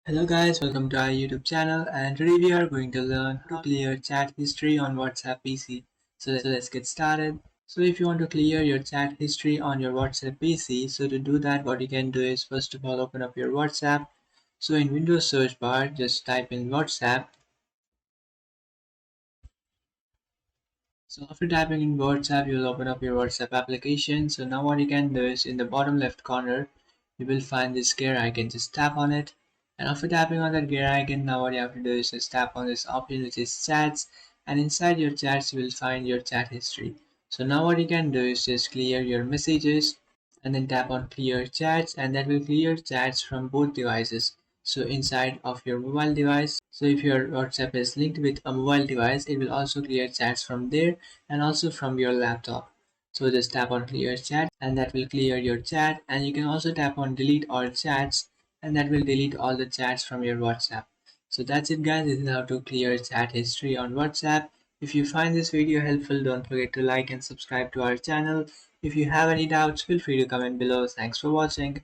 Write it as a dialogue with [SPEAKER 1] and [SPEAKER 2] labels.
[SPEAKER 1] Hello guys, welcome to our YouTube channel, and today we are going to learn how to clear chat history on WhatsApp PC. So let's get started. So if you want to clear your chat history on your WhatsApp PC, so to do that what you can do is first of all open up your WhatsApp. So in Windows search bar just type in WhatsApp. So after typing in WhatsApp you'll open up your WhatsApp application. So now what you can do is in the bottom left corner you will find this gear icon. Just tap on it, and after tapping on that gear icon, now what you have to do is just tap on this option which is chats, and inside your chats you will find your chat history. So now what you can do is just clear your messages and then tap on clear chats, and that will clear chats from both devices. So inside of your mobile device, so if your WhatsApp is linked with a mobile device, it will also clear chats from there and also from your laptop. So just tap on clear chat and that will clear your chat, and you can also tap on delete all chats and that will delete all the chats from your WhatsApp. So that's it guys, this is how to clear chat history on WhatsApp. If you find this video helpful, don't forget to like and subscribe to our channel. If you have any doubts, feel free to comment below. Thanks for watching.